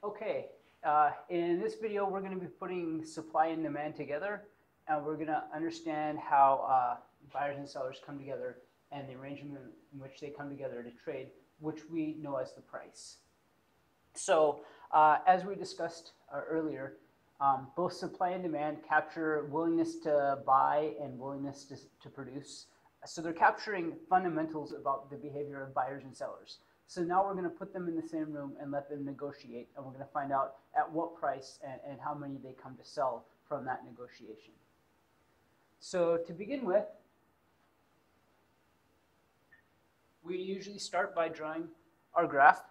Okay, in this video we're going to be putting supply and demand together, and we're going to understand how buyers and sellers come together and the arrangement in which they come together to trade, which we know as the price. So as we discussed earlier, both supply and demand capture willingness to buy and willingness to produce. So they're capturing fundamentals about the behavior of buyers and sellers. So now we're going to put them in the same room and let them negotiate, and we're going to find out at what price and how many they come to sell from that negotiation. So to begin with, we usually start by drawing our graph.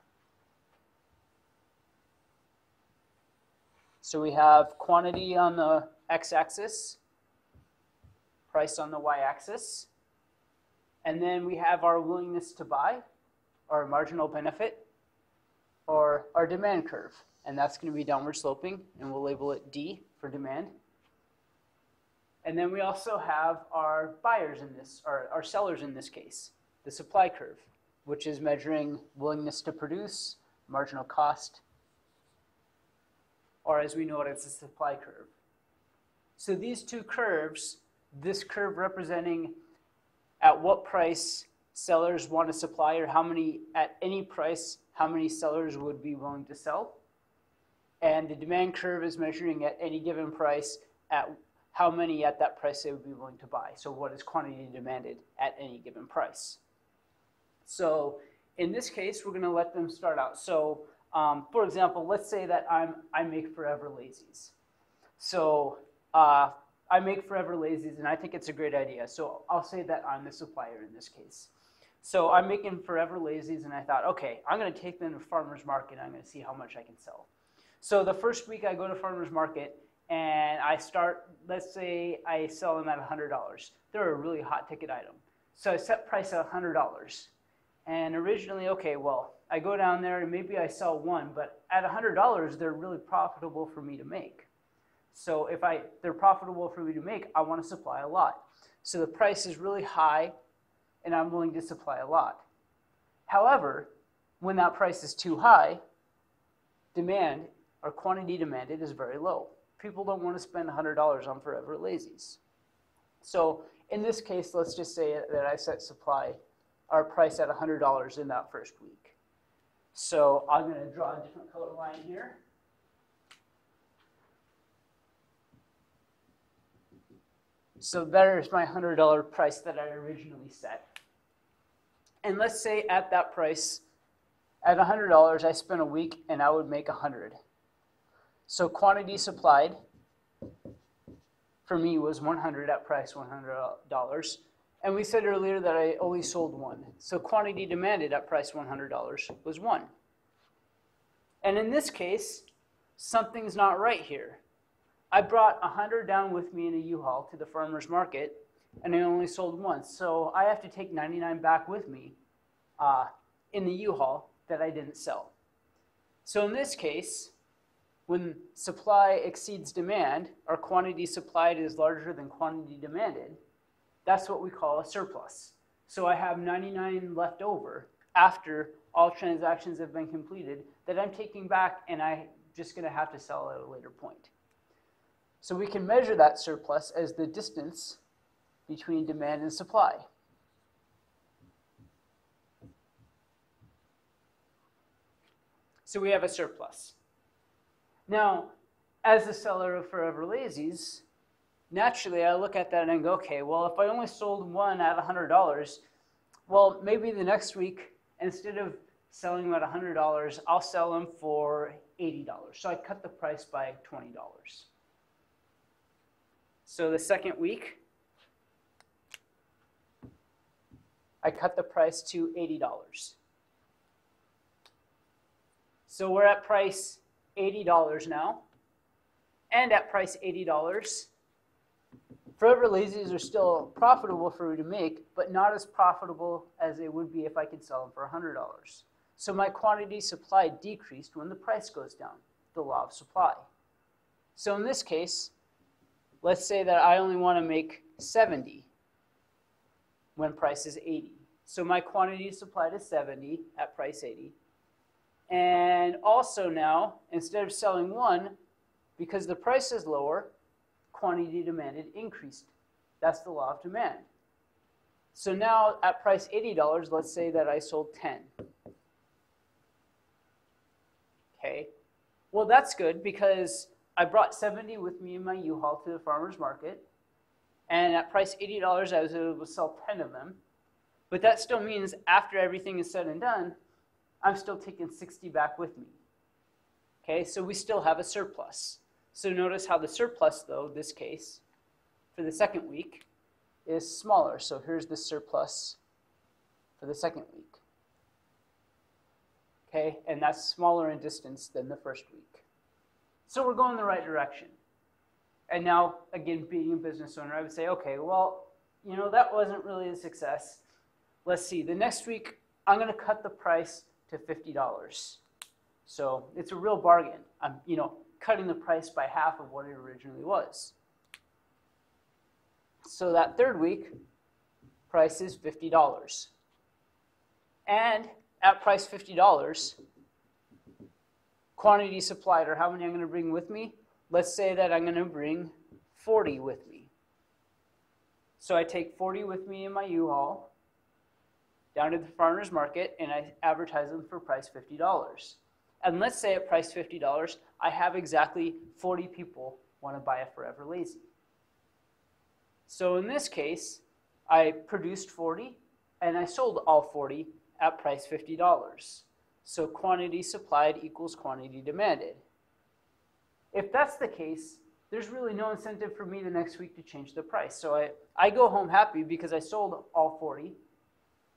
So we have quantity on the x-axis, price on the y-axis, and then we have our willingness to buy, our marginal benefit, or our demand curve. And that's going to be downward sloping, and we'll label it D for demand. And then we also have our buyers in this, or our sellers in this case, the supply curve, which is measuring willingness to produce, marginal cost, or as we know it as the supply curve. So these two curves, this curve representing at what price sellers want to supply, or how many, at any price, how many sellers would be willing to sell. And the demand curve is measuring at any given price at how many at that price they would be willing to buy. So what is quantity demanded at any given price? So in this case, we're going to let them start out. So for example, let's say that I make Forever Lazies. So I make Forever Lazies, and I think it's a great idea. So I'll say that I'm the supplier in this case. So I'm making Forever Lazies, and I thought, okay, I'm going to take them to farmer's market, and I'm going to see how much I can sell. So the first week I go to farmer's market, and I start, let's say I sell them at $100. They're a really hot ticket item. So I set price at $100. And originally, okay, well, I go down there, and maybe I sell one, but at $100, they're really profitable for me to make. So if they're profitable for me to make, I want to supply a lot. So the price is really high, and I'm willing to supply a lot. However, when that price is too high, demand, or quantity demanded, is very low. People don't want to spend $100 on Forever Lazies. So in this case, let's just say that I set supply, our price at $100 in that first week. So I'm going to draw a different color line here. So there's my $100 price that I originally set. And let's say at that price, at $100, I spent a week and I would make 100. So quantity supplied for me was 100 at price $100. And we said earlier that I only sold one. So quantity demanded at price $100 was 1. And in this case, something's not right here. I brought 100 down with me in a U-Haul to the farmer's market, and I only sold one. So I have to take 99 back with me in the U-Haul that I didn't sell. So in this case, when supply exceeds demand, or quantity supplied is larger than quantity demanded, that's what we call a surplus. So I have 99 left over after all transactions have been completed that I'm taking back, and I'm just going to have to sell at a later point. So we can measure that surplus as the distance between demand and supply. So we have a surplus. Now, as the seller of Forever Lazies, naturally I look at that and go, okay, well, if I only sold one at $100, well, maybe the next week, instead of selling them at $100, I'll sell them for $80. So I cut the price by $20. So the second week, I cut the price to $80. So we're at price $80 now. And at price $80, Forever Lazies are still profitable for me to make, but not as profitable as they would be if I could sell them for $100. So my quantity supplied decreased when the price goes down, the law of supply. So in this case, let's say that I only want to make 70 when price is 80. So my quantity supplied is 70 at price 80. And also now, instead of selling one, because the price is lower, quantity demanded increased. That's the law of demand. So now at price $80, let's say that I sold 10. Okay. Well, that's good because I brought 70 with me in my U-Haul to the farmer's market. And at price $80, I was able to sell 10 of them. But that still means after everything is said and done, I'm still taking 60 back with me. Okay, so we still have a surplus. So notice how the surplus, though, this case, for the second week, is smaller. So here's the surplus for the second week. Okay, and that's smaller in distance than the first week. So we're going in the right direction. And now, again, being a business owner, I would say, okay, well, you know, that wasn't really a success. Let's see, the next week, I'm going to cut the price to $50. So it's a real bargain. I'm, you know, cutting the price by half of what it originally was. So that third week, price is $50. And at price $50, quantity supplied, or how many I'm going to bring with me, let's say that I'm going to bring 40 with me. So I take 40 with me in my U-Haul down to the farmer's market, and I advertise them for price $50. And let's say at price $50, I have exactly 40 people want to buy a Forever Lazy. So in this case, I produced 40, and I sold all 40 at price $50. So quantity supplied equals quantity demanded. If that's the case, there's really no incentive for me the next week to change the price. So I go home happy because I sold all 40,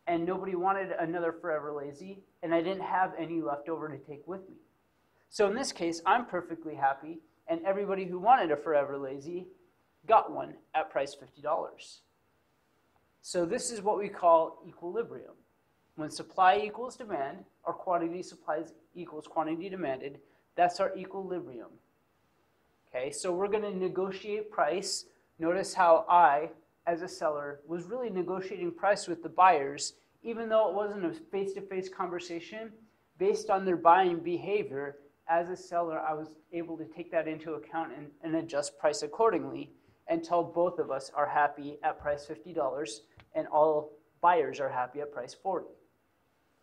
and nobody wanted another Forever Lazy, and I didn't have any left over to take with me. So in this case, I'm perfectly happy, and everybody who wanted a Forever Lazy got one at price $50. So this is what we call equilibrium. When supply equals demand, or quantity supplies equals quantity demanded, that's our equilibrium. Okay, so we're going to negotiate price. Notice how I, as a seller, was really negotiating price with the buyers, even though it wasn't a face-to-face conversation. Based on their buying behavior, as a seller, I was able to take that into account and adjust price accordingly until both of us are happy at price $50 and all buyers are happy at price 40.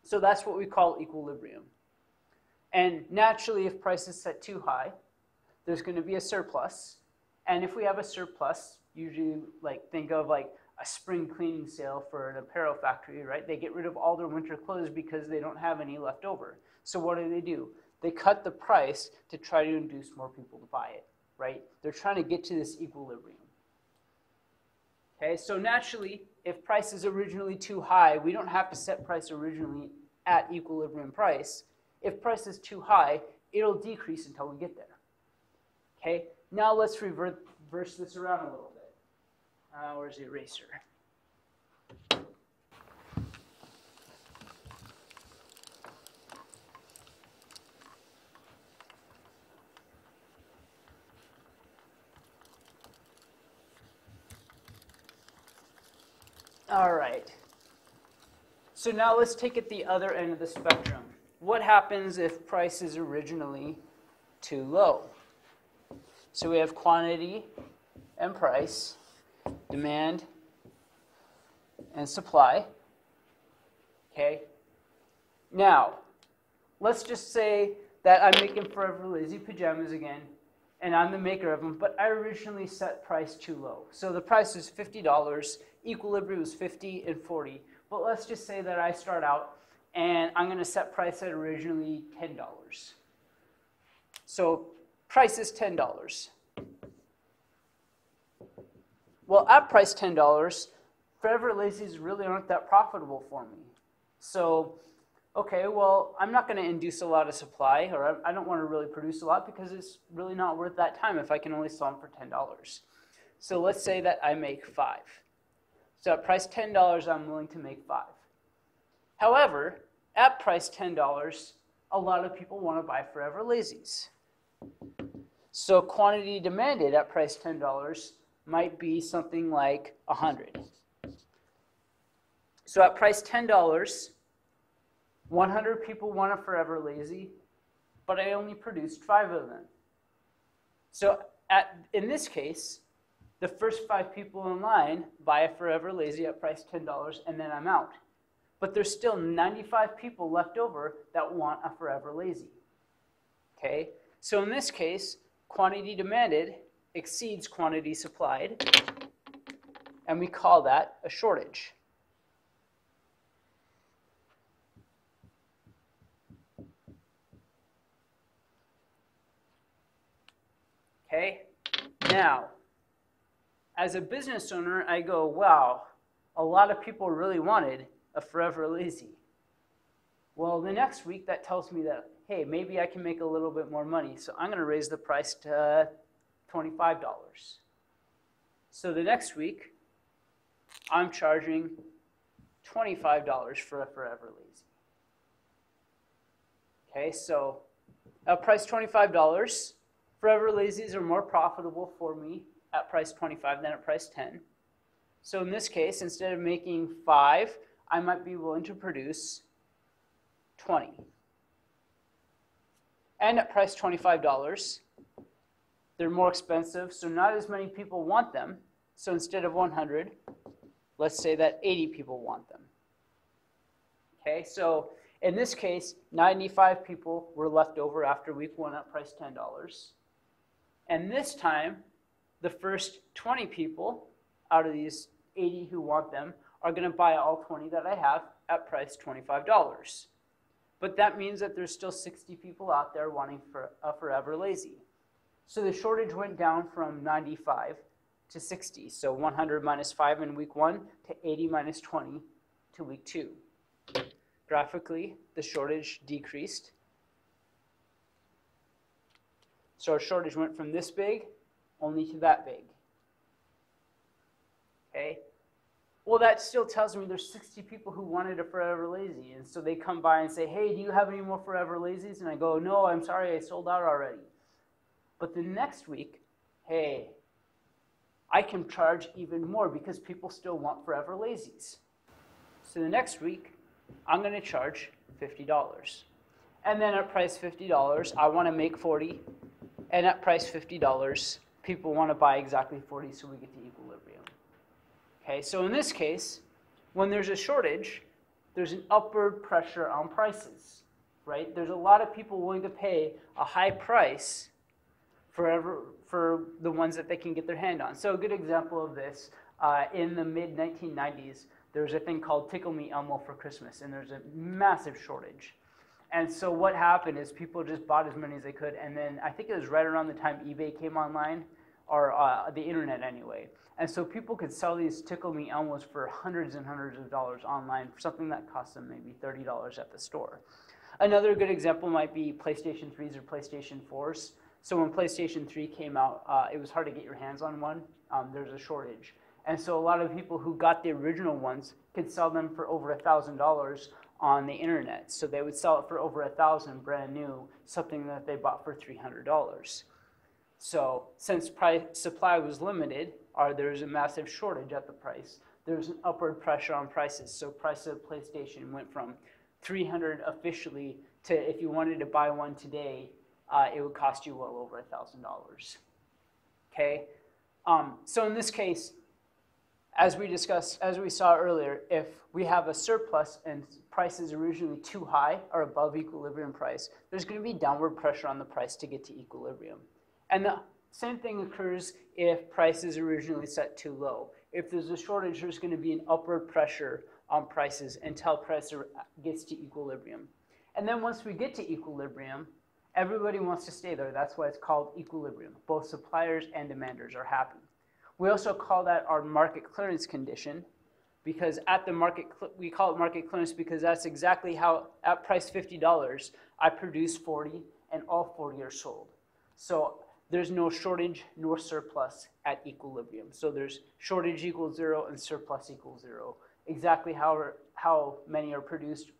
So that's what we call equilibrium. And naturally, if price is set too high, there's going to be a surplus. And if we have a surplus, usually think of like a spring cleaning sale for an apparel factory, right? They get rid of all their winter clothes because they don't have any left over. So what do? They cut the price to try to induce more people to buy it, right? They're trying to get to this equilibrium. Okay, so naturally, if price is originally too high, we don't have to set price originally at equilibrium price. If price is too high, it'll decrease until we get there. Okay, now let's reverse this around a little bit. Where's the eraser? All right. So now let's take it the other end of the spectrum. What happens if price is originally too low? So we have quantity and price, demand and supply. Okay. Now, let's just say that I'm making Forever Lazy pajamas again, and I'm the maker of them, but I originally set price too low. So the price is $50, equilibrium was 50 and 40. But let's just say that I start out and I'm going to set price at originally $10. So price is $10. Well, at price $10, Forever Lazy's really aren't that profitable for me. So, okay, well, I'm not going to induce a lot of supply, or I don't want to really produce a lot because it's really not worth that time if I can only sell them for $10. So let's say that I make 5. So at price $10, I'm willing to make 5. However, at price $10, a lot of people want to buy Forever Lazy's. So quantity demanded at price $10 might be something like 100. So at price $10, 100 people want a Forever Lazy, but I only produced 5 of them. So in this case, the first 5 people in line buy a Forever Lazy at price $10, and then I'm out. But there's still 95 people left over that want a Forever Lazy. Okay? So in this case, quantity demanded exceeds quantity supplied, and we call that a shortage. Okay? Now, as a business owner, I go, wow, a lot of people really wanted a Forever Lazy. Well, the next week, that tells me that, hey, maybe I can make a little bit more money, so I'm going to raise the price to $25. So the next week, I'm charging $25 for a Forever Lazy. Okay, so at price $25, Forever Lazies are more profitable for me at price 25 than at price 10. So in this case, instead of making 5, I might be willing to produce 20. And at price $25, they're more expensive, so not as many people want them. So instead of 100, let's say that 80 people want them. Okay, so in this case, 95 people were left over after week 1 at price $10. And this time, the first 20 people out of these 80 who want them are going to buy all 20 that I have at price $25. But that means that there's still 60 people out there wanting for a Forever Lazy. So the shortage went down from 95 to 60. So 100 minus 5 in week 1 to 80 minus 20 to week 2. Graphically, the shortage decreased. So our shortage went from this big only to that big. Okay? Well, that still tells me there's 60 people who wanted a Forever Lazy. And so they come by and say, hey, do you have any more Forever Lazies? And I go, no, I'm sorry, I sold out already. But the next week, hey, I can charge even more because people still want Forever Lazies. So the next week, I'm going to charge $50. And then at price $50, I want to make 40. And at price $50, people want to buy exactly 40, so we get to equilibrium. Okay, so in this case, when there's a shortage, there's an upward pressure on prices, right? There's a lot of people willing to pay a high price for the ones that they can get their hand on. So a good example of this, in the mid-1990s, there was a thing called Tickle Me Elmo for Christmas, and there's a massive shortage. And so what happened is people just bought as many as they could, and then I think it was right around the time eBay came online, or the internet anyway. And so people could sell these Tickle Me Elmos for hundreds and hundreds of dollars online for something that cost them maybe $30 at the store. Another good example might be PlayStation 3s or PlayStation 4s. So when PlayStation 3 came out, it was hard to get your hands on one. There's a shortage. And so a lot of people who got the original ones could sell them for over $1,000 on the internet. So they would sell it for over $1,000 brand new, something that they bought for $300. So since supply was limited, there's a massive shortage at the price. There's an upward pressure on prices. So price of PlayStation went from $300 officially to, if you wanted to buy one today, it would cost you well over $1,000. Okay? So in this case, as we discussed, as we saw earlier, if we have a surplus and prices are usually too high or above equilibrium price, there's going to be downward pressure on the price to get to equilibrium. And the same thing occurs if prices are originally set too low. If there's a shortage, there's going to be an upward pressure on prices until price gets to equilibrium. And then once we get to equilibrium, everybody wants to stay there. That's why it's called equilibrium. Both suppliers and demanders are happy. We also call that our market clearance condition, because at the market, we call it market clearance because that's exactly how, at price $50, I produce 40 and all 40 are sold. So there's no shortage nor surplus at equilibrium. So there's shortage equals 0 and surplus equals 0. Exactly how many are produced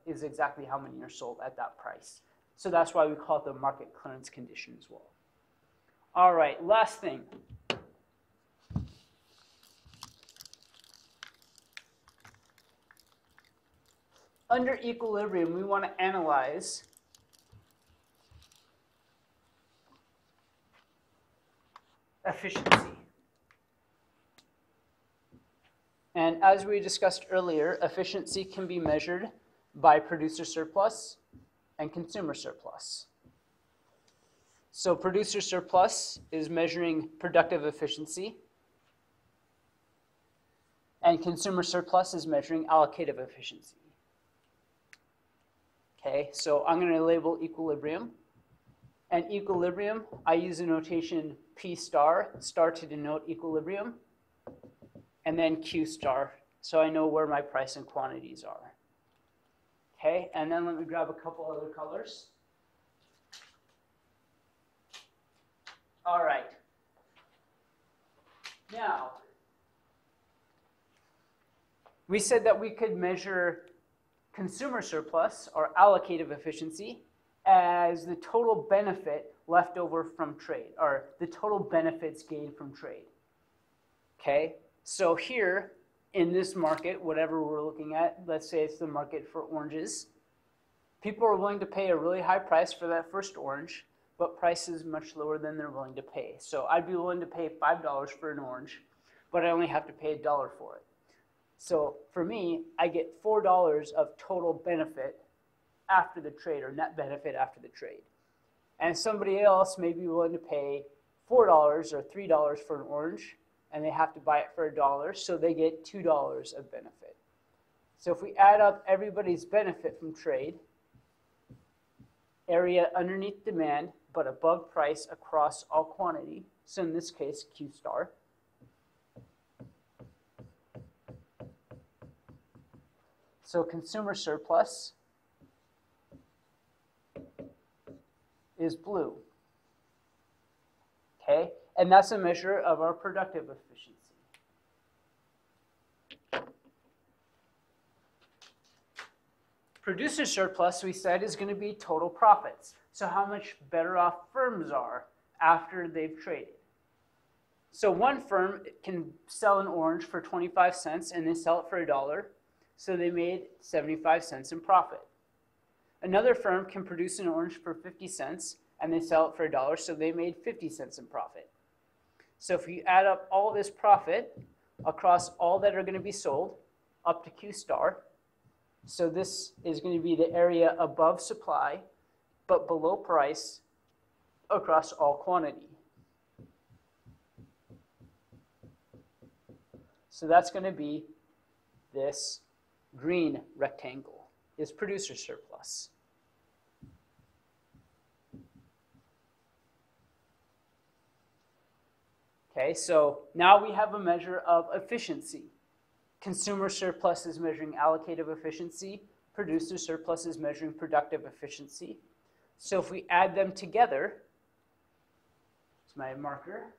is exactly how many are sold at that price. So that's why we call it the market clearance condition as well. All right, last thing. under equilibrium, we want to analyze efficiency. And as we discussed earlier, efficiency can be measured by producer surplus and consumer surplus. So producer surplus is measuring productive efficiency, and consumer surplus is measuring allocative efficiency. Okay, so I'm going to label equilibrium. And equilibrium, I use a notation P star, star to denote equilibrium, and then Q star, so I know where my price and quantities are. Okay, and then let me grab a couple other colors. All right. Now, we said that we could measure consumer surplus, or allocative efficiency, as the total benefit left over from trade, or the total benefits gained from trade. Okay, so here in this market, whatever we're looking at, let's say it's the market for oranges, people are willing to pay a really high price for that first orange, but price is much lower than they're willing to pay. So I'd be willing to pay $5 for an orange, but I only have to pay $1 for it. So for me, I get $4 of total benefit after the trade, or net benefit after the trade. And somebody else may be willing to pay $4 or $3 for an orange, and they have to buy it for $1, so they get $2 of benefit. So if we add up everybody's benefit from trade, area underneath demand, but above price across all quantity, so in this case, Q star, so consumer surplus is blue. Okay, and that's a measure of our productive efficiency. Producer surplus, we said, is going to be total profits. So how much better off firms are after they've traded. So one firm can sell an orange for 25 cents and they sell it for $1, so they made 75 cents in profit. Another firm can produce an orange for 50 cents and they sell it for $1, so they made 50 cents in profit. So if you add up all this profit across all that are going to be sold up to Q star, so this is going to be the area above supply but below price across all quantity. So that's going to be this green rectangle, is producer surplus. Okay, so now we have a measure of efficiency. Consumer surplus is measuring allocative efficiency. Producer surplus is measuring productive efficiency. So if we add them together, it's my marker.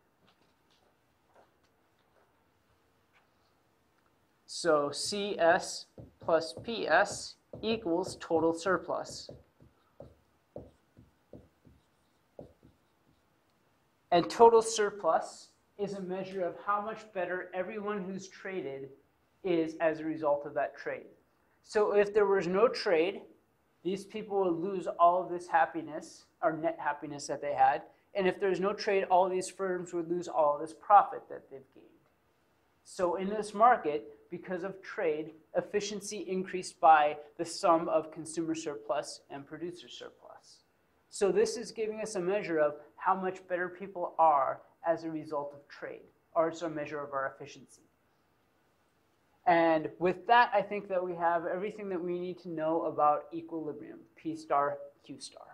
So CS plus PS equals total surplus. And total surplus is a measure of how much better everyone who's traded is as a result of that trade. So if there was no trade, these people would lose all of this happiness, or net happiness that they had. And if there's no trade, all of these firms would lose all of this profit that they've gained. So in this market, because of trade, efficiency increased by the sum of consumer surplus and producer surplus. So this is giving us a measure of how much better people are as a result of trade, or it's a measure of our efficiency. And with that, I think that we have everything that we need to know about equilibrium, P star, Q star.